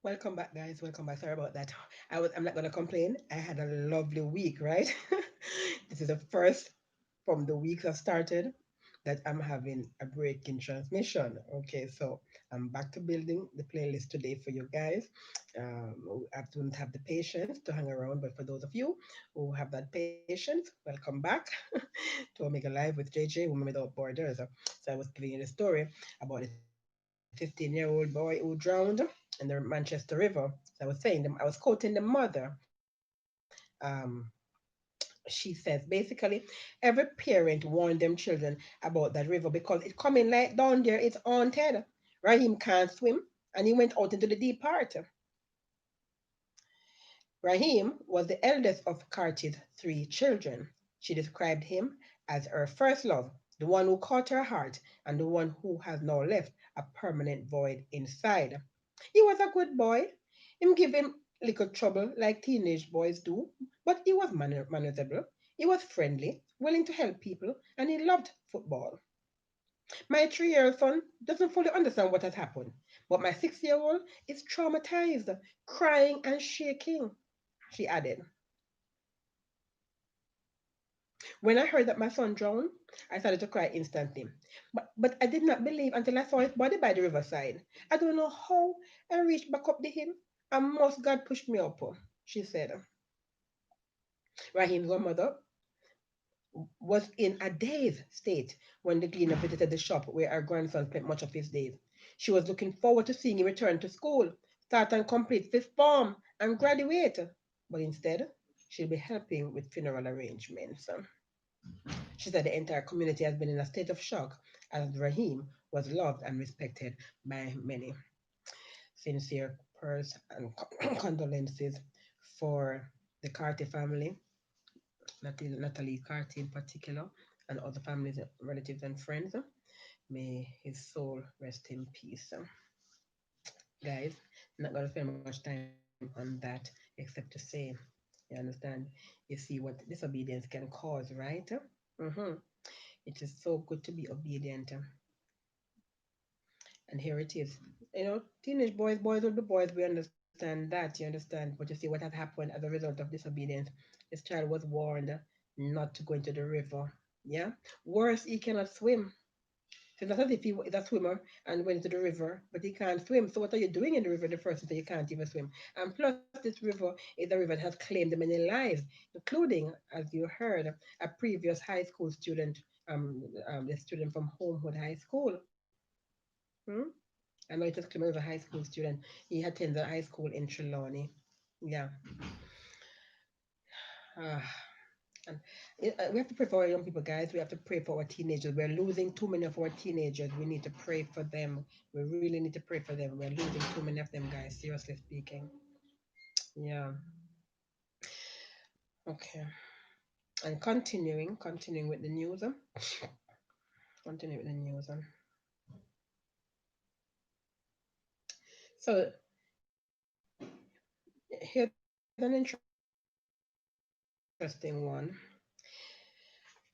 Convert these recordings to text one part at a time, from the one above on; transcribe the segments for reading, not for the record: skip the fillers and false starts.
Welcome back, guys. Welcome back. Sorry about that. I'm not gonna complain. I had a lovely week, right? This is the first from the weeks I've started that I'm having a break in transmission. Okay, so I'm back to building the playlist today for you guys. I don't have the patience to hang around, but for those of you who have that patience, welcome back to Omega Live with JJ, Women Without Borders. So I was giving you the story about the 15-year-old boy who drowned in the Manchester River. So I was quoting the mother. Um, she says basically every parent warned them children about that river because it coming like down there, it's haunted. Raheem can't swim and he went out into the deep part. Raheem was the eldest of Carty's three children. She described him as her first love, the one who caught her heart, and the one who has now left a permanent void inside. He was a good boy. Him give him little trouble like teenage boys do, but he was manageable. He was friendly, willing to help people, and he loved football. My 3 year old son doesn't fully understand what has happened, but my 6 year old is traumatized, crying and shaking, she added. When I heard that my son drowned, I started to cry instantly. But I did not believe until I saw his body by the riverside. I don't know how I reached back up to him. And most God pushed me up, she said. Rahim's grandmother was in a dazed state when the cleaner visited the shop where our grandson spent much of his days. She was looking forward to seeing him return to school, start and complete fifth form, and graduate. But instead, she'll be helping with funeral arrangements. She said the entire community has been in a state of shock as Rahim was loved and respected by many. Sincere prayers and condolences for the Carty family, Natalie Carty in particular, and other families, relatives, and friends. May his soul rest in peace. Guys, I'm not going to spend much time on that except to say, you understand, you see what disobedience can cause, right? Mm-hmm. It is so good to be obedient. And here it is. Teenage boys will be boys. We understand that, you understand. But you see what has happened as a result of disobedience. This child was warned not to go into the river. Yeah. Worse, he cannot swim. So that's as if he is a swimmer and went into the river, but he can't swim. So what are you doing in the river in the first place? You can't even swim. And plus, this river is a river that has claimed many lives, including, as you heard, a previous high school student, the student from Homewood High School. Hmm? I know it was claimed as a high school student. He attended high school in Trelawney. Yeah. Ah. And we have to pray for our young people, guys. We have to pray for our teenagers. We're losing too many of our teenagers. We need to pray for them. We really need to pray for them. We're losing too many of them, guys. Seriously speaking. Yeah. Okay. And continuing with the news. Continuing with the news. So here's an interesting one.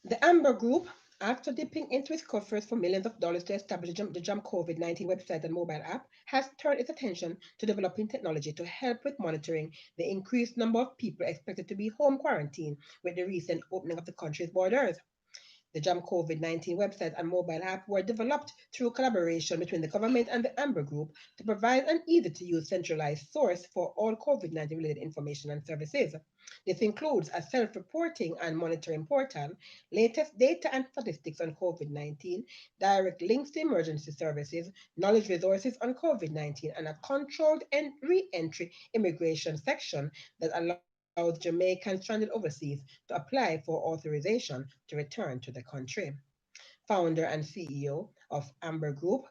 The Amber Group, after dipping into its coffers for millions of dollars to establish the Jump COVID-19 website and mobile app, has turned its attention to developing technology to help with monitoring the increased number of people expected to be home quarantined with the recent opening of the country's borders. The Jam COVID-19 website and mobile app were developed through collaboration between the government and the Amber Group to provide an easy to use centralized source for all COVID-19 related information and services. This includes a self reporting and monitoring portal, latest data and statistics on COVID 19, direct links to emergency services, knowledge resources on COVID 19, and a controlled re entry immigration section that allows Jamaicans stranded overseas to apply for authorization to return to the country. Founder and CEO of Amber Group,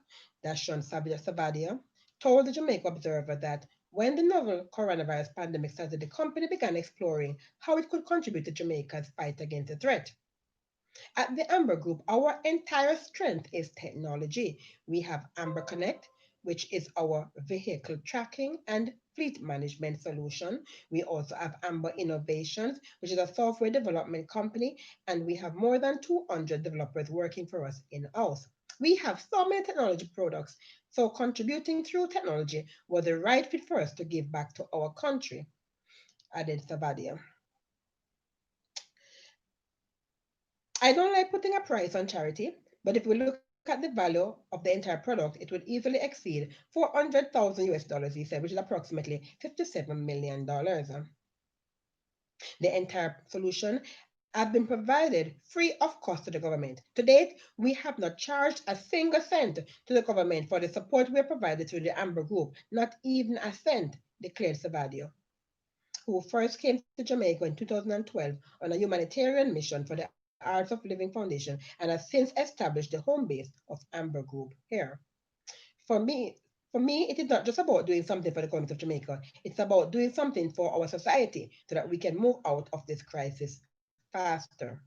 Dashon Savadia, told the Jamaica Observer that when the novel coronavirus pandemic started, the company began exploring how it could contribute to Jamaica's fight against the threat. At the Amber Group, our entire strength is technology. We have Amber Connect, which is our vehicle tracking and fleet management solution. We also have Amber Innovations, which is a software development company, and we have more than 200 developers working for us in house. We have so many technology products, so contributing through technology was the right fit for us to give back to our country, added Savadia. I don't like putting a price on charity, but if we look at the value of the entire product, it would easily exceed 400,000 US dollars, he said, which is approximately $57 million. The entire solution have been provided free of cost to the government. To date, we have not charged a single cent to the government for the support we have provided through the Amber Group, not even a cent, declared Savadio, who first came to Jamaica in 2012 on a humanitarian mission for the Arts of Living Foundation and has since established the home base of Amber Group here. For me, for me, it is not just about doing something for the government of Jamaica. It's about doing something for our society so that we can move out of this crisis faster.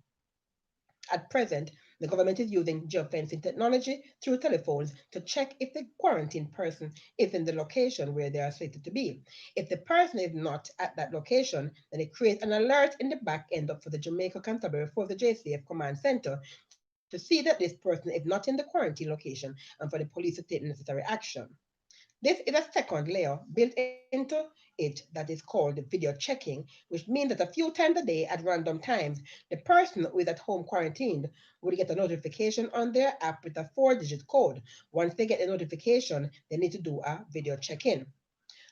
At present, the government is using geofencing technology through telephones to check if the quarantined person is in the location where they are slated to be. If the person is not at that location, then it creates an alert in the back end for the Jamaica Constabulary for the JCF Command Center to see that this person is not in the quarantine location and for the police to take necessary action. This is a second layer built into it that is called video checking, which means that a few times a day at random times, the person who is at home quarantined would get a notification on their app with a 4-digit code. Once they get the notification, they need to do a video check-in.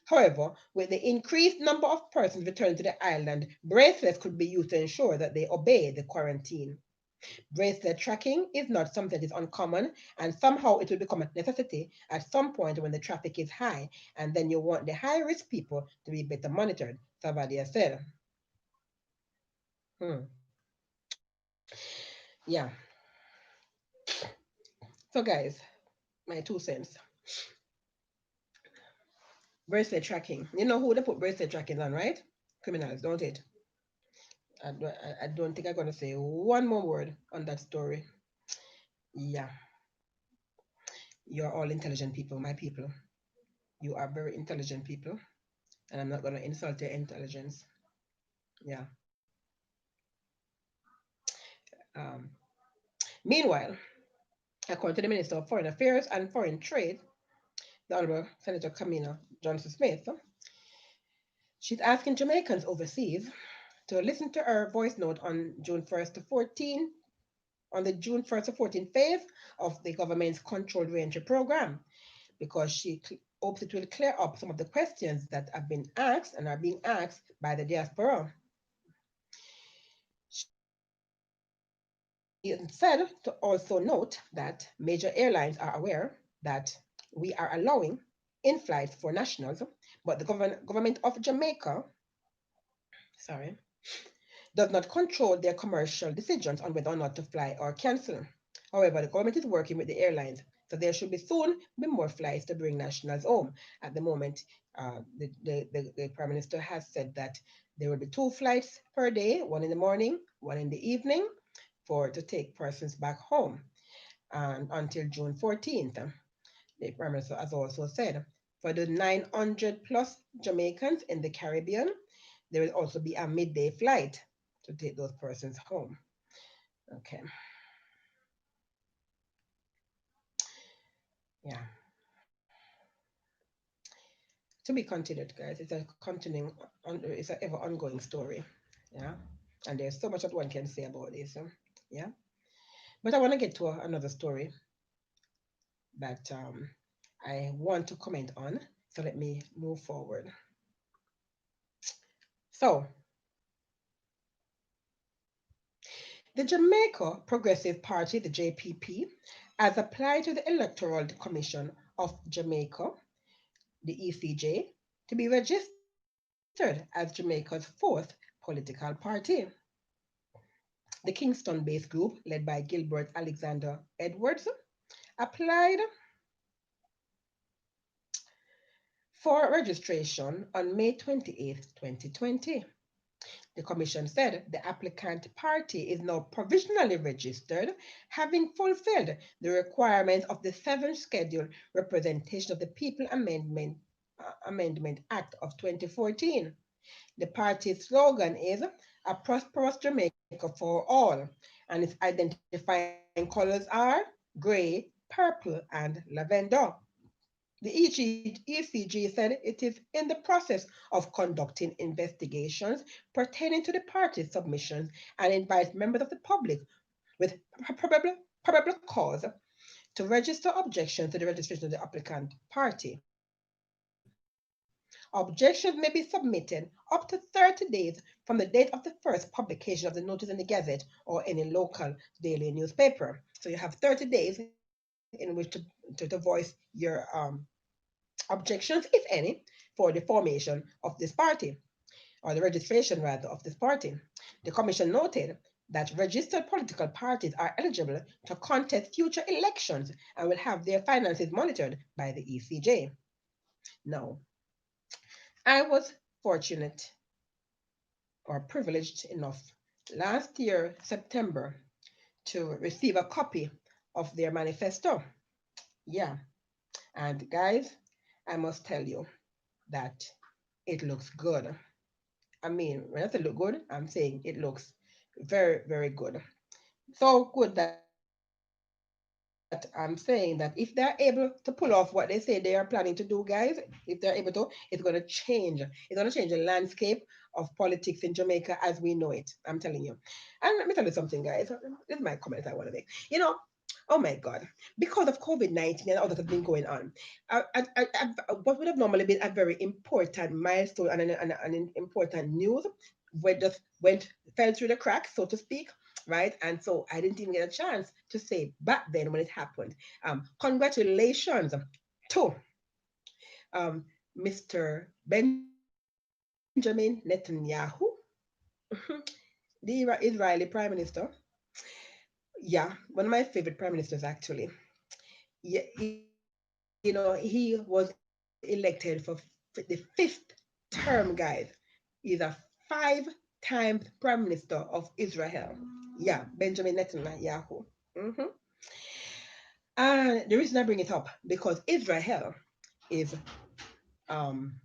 However, with the increased number of persons returning to the island, bracelets could be used to ensure that they obey the quarantine. Bracelet tracking is not something that is uncommon, and somehow it will become a necessity at some point when the traffic is high, and then you want the high risk people to be better monitored, Savadia said. Hmm. Yeah. So, guys, my 2 cents. Bracelet tracking. You know who they put bracelet tracking on, right? Criminals, don't it? I don't think I'm going to say one more word on that story. Yeah. You're all intelligent people, my people. You are very intelligent people, and I'm not going to insult your intelligence. Yeah. Um, Meanwhile, according to the Minister of Foreign Affairs and Foreign Trade, the Honorable Senator Kamina Johnson Smith, she's asking Jamaicans overseas to listen to her voice note on June 1st to 14, on the June 1st to 14th phase of the government's controlled reentry program, because she hopes it will clear up some of the questions that have been asked and are being asked by the diaspora. She said to also note that major airlines are aware that we are allowing in flights for nationals, but the government of Jamaica, sorry, does not control their commercial decisions on whether or not to fly or cancel. However, the government is working with the airlines, so there should be soon be more flights to bring nationals home. At the moment, the Prime Minister has said that there will be 2 flights per day, one in the morning, one in the evening, for to take persons back home. And until June 14th, the Prime Minister has also said for the 900 plus Jamaicans in the Caribbean, there will also be a midday flight to take those persons home. Okay. Yeah. To be continued, guys. It's a continuing, it's an ever ongoing story. Yeah. And there's so much that one can say about this. Yeah. But I want to get to another story that I want to comment on. So let me move forward. So, the Jamaica Progressive Party, the JPP, has applied to the Electoral Commission of Jamaica, the ECJ, to be registered as Jamaica's fourth political party. The Kingston based group, led by Gilbert Alexander Edwards, applied for registration on May 28, 2020. The Commission said the applicant party is now provisionally registered, having fulfilled the requirements of the 7th Schedule Representation of the People Amendment Act of 2014. The party's slogan is "A Prosperous Jamaica for All," and its identifying colors are gray, purple, purple and lavender. The ECG said it is in the process of conducting investigations pertaining to the party's submissions and invites members of the public with probable cause to register objections to the registration of the applicant party. Objections may be submitted up to 30 days from the date of the first publication of the notice in the Gazette or any local daily newspaper. So you have 30 days in which to voice your objections, if any, for the formation of this party, or the registration rather of this party. The Commission noted that registered political parties are eligible to contest future elections and will have their finances monitored by the ECJ. Now, I was fortunate or privileged enough last year, September, to receive a copy of their manifesto. Yeah, and guys, I must tell you that it looks good. I mean, when I say look good, I'm saying it looks very, very good. So good that I'm saying that if they're able to pull off what they say they are planning to do, guys, if they're able to, it's going to change. It's going to change the landscape of politics in Jamaica as we know it. I'm telling you. And let me tell you something, guys. This is my comment I want to make. Oh my God. Because of COVID-19 and all that has been going on, what would have normally been a very important milestone and an important news went fell through the cracks, so to speak, right? And so I didn't even get a chance to say back then when it happened. Congratulations to Mr. Benjamin Netanyahu, the Israeli Prime Minister. Yeah, one of my favorite prime ministers actually. Yeah, he was elected for the fifth term, guys. He's a 5 times prime minister of Israel. Yeah, Benjamin Netanyahu. hmm And the reason I bring it up because Israel is um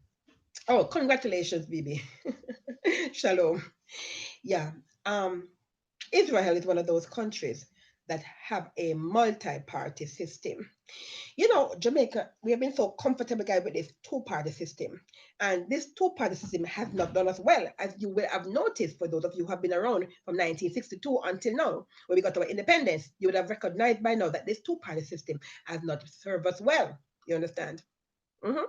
oh, congratulations, Bibi. Shalom. Yeah. Um Israel is one of those countries that have a multi-party system. You know, Jamaica, we have been so comfortable, guys, with this two-party system. And this two-party system has not done us well, as you will have noticed for those of you who have been around from 1962 until now, when we got our independence. You would have recognized by now that this two-party system has not served us well. You understand? hmm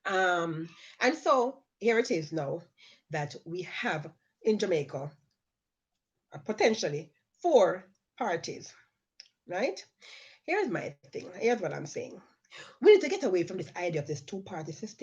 and so here it is now that we have in Jamaica potentially 4 parties, right? Here's my thing. Here's what I'm saying. We need to get away from this idea of this two-party system.